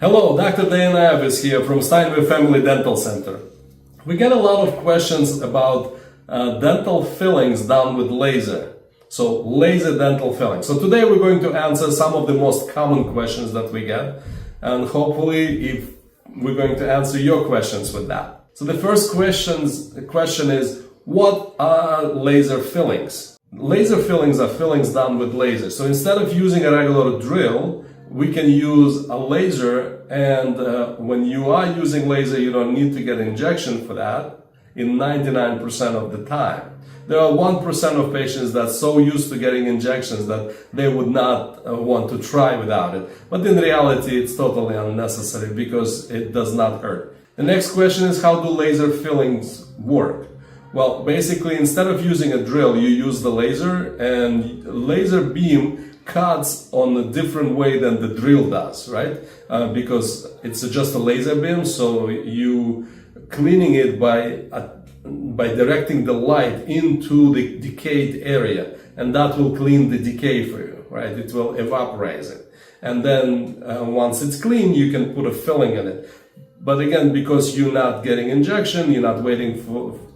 Hello, Dr. Dana is here from Steinway Family Dental Center. We get a lot of questions about dental fillings done with laser. So laser dental filling. So today we're going to answer some of the most common questions that we get, and hopefully if we're going to answer your questions with that. So the first question is, what are laser fillings? Laser fillings are fillings done with laser. So instead of using a regular drill, we can use a laser, and when you are using laser, you don't need to get injection for that in 99% of the time. There are 1% of patients that are so used to getting injections that they would not want to try without it. But in reality, it's totally unnecessary because it does not hurt. The next question is, how do laser fillings work? Well, basically, instead of using a drill, you use the laser, and laser beam cuts on a different way than the drill does, right? Because it's just a laser beam, so you cleaning it by directing the light into the decayed area, and that will clean the decay for you, right? It will evaporate it. And then once it's clean, you can put a filling in it. But again, because you're not getting injection, you're not waiting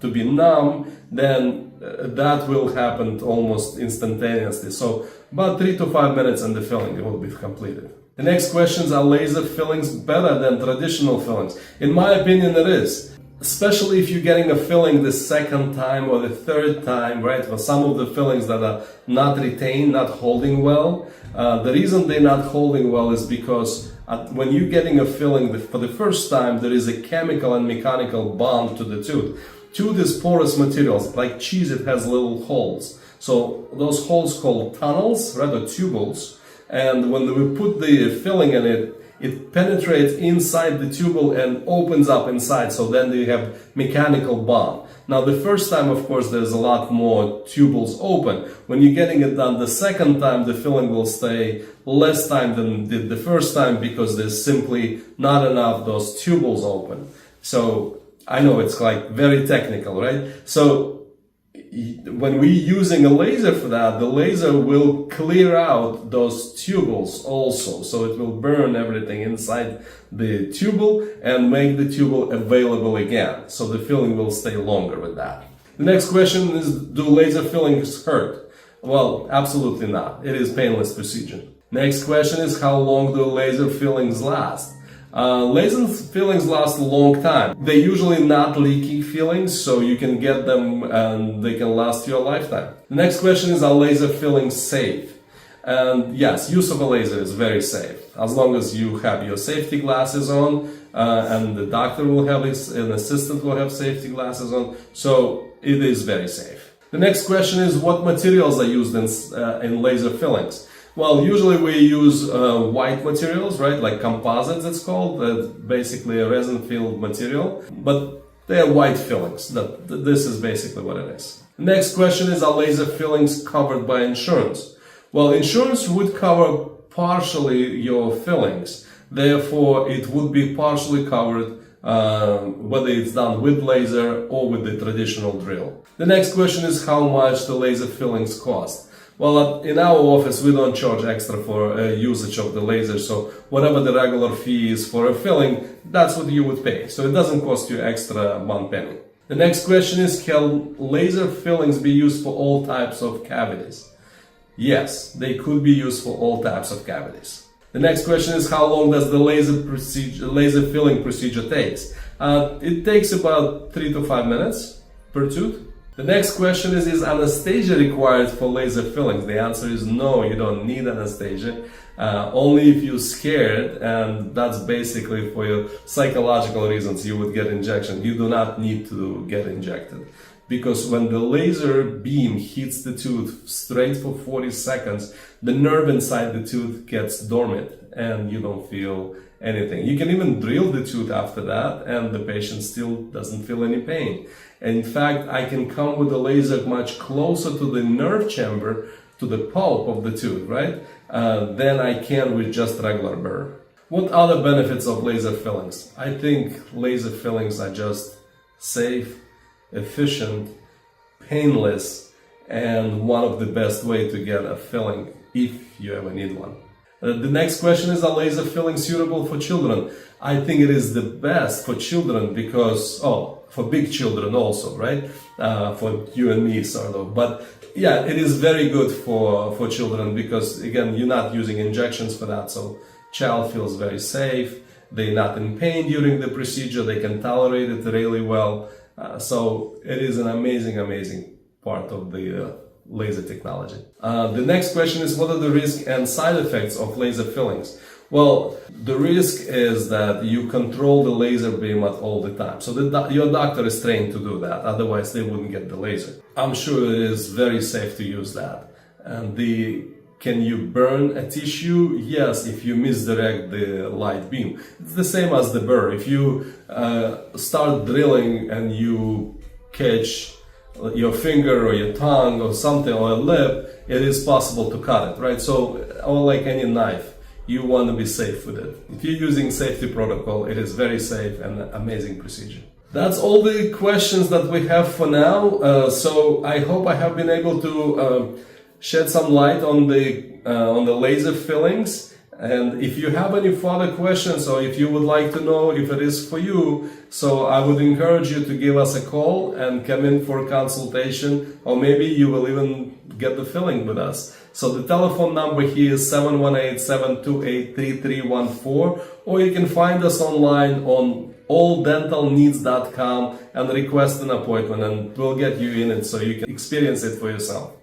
to be numb, then that will happen almost instantaneously. So about 3 to 5 minutes and the filling will be completed. The next questions, are laser fillings better than traditional fillings? In my opinion, it is. Especially if you're getting a filling the second time or the third time, right? For some of the fillings that are not retained, not holding well. The reason they're not holding well is because when you're getting a filling for the first time, there is a chemical and mechanical bond to the tooth. Tooth is porous materials, like cheese, it has little holes. So those holes called tunnels, right, or tubules. And when we put the filling in it, it penetrates inside the tubule and opens up inside. So then you have mechanical bond. Now the first time, of course, there's a lot more tubules open. When you're getting it done the second time, the filling will stay less time than did the first time because there's simply not enough those tubules open. So I know it's like very technical, right? So when we're using a laser for that, the laser will clear out those tubules also. So it will burn everything inside the tubule and make the tubule available again. So the filling will stay longer with that. The next question is, do laser fillings hurt? Well, absolutely not. It is painless procedure. Next question is, how long do laser fillings last? Laser fillings last a long time. They're usually not leaky fillings, so you can get them and they can last you a lifetime. The next question is, are laser fillings safe? And yes, use of a laser is very safe. As long as you have your safety glasses on, and the doctor will have an assistant will have safety glasses on, so it is very safe. The next question is, what materials are used in laser fillings? Well, usually we use white materials, right? Like composites, it's called. That's basically a resin-filled material, but they are white fillings. This is basically what it is. The next question is, are laser fillings covered by insurance? Well, insurance would cover partially your fillings. Therefore, it would be partially covered whether it's done with laser or with the traditional drill. The next question is, how much the laser fillings cost? Well, in our office, we don't charge extra for usage of the laser, so whatever the regular fee is for a filling, that's what you would pay. So it doesn't cost you extra 1 penny. The next question is, can laser fillings be used for all types of cavities? Yes, they could be used for all types of cavities. The next question is, how long does the laser filling procedure takes? It takes about 3 to 5 minutes per tooth. The next question is anesthesia required for laser fillings? The answer is no, you don't need anesthesia. Only if you're scared, and that's basically for your psychological reasons you would get injection. You do not need to get injected. Because when the laser beam hits the tooth straight for 40 seconds, the nerve inside the tooth gets dormant and you don't feel anything. You can even drill the tooth after that and the patient still doesn't feel any pain. And in fact, I can come with the laser much closer to the nerve chamber, to the pulp of the tooth, right? Than I can with just regular burr. What other benefits of laser fillings? I think laser fillings are just safe, efficient, painless, and one of the best way to get a filling if you ever need one. The next question is, are laser fillings suitable for children? I think it is the best for children because, for big children also, right? For you and me, sort of. But yeah, it is very good for children because, again, you're not using injections for that. So child feels very safe. They're not in pain during the procedure. They can tolerate it really well. So it is an amazing part of the laser technology. The next question is, what are the risks and side effects of laser fillings? Well, the risk is that you control the laser beam at all the time. So your doctor is trained to do that. Otherwise, they wouldn't get the laser. I'm sure it is very safe to use that. And can you burn a tissue? Yes, if you misdirect the light beam. It's the same as the burr. If you start drilling and you catch your finger or your tongue or something or a lip, it is possible to cut it, right? So, or like any knife, you want to be safe with it. If you're using safety protocol, it is very safe and amazing procedure. That's all the questions that we have for now. So I hope I have been able to shed some light on the laser fillings. And if you have any further questions or if you would like to know if it is for you, so I would encourage you to give us a call and come in for a consultation, or maybe you will even get the filling with us. So the telephone number here is 718-728-3314, or you can find us online on alldentalneeds.com and request an appointment, and we'll get you in it so you can experience it for yourself.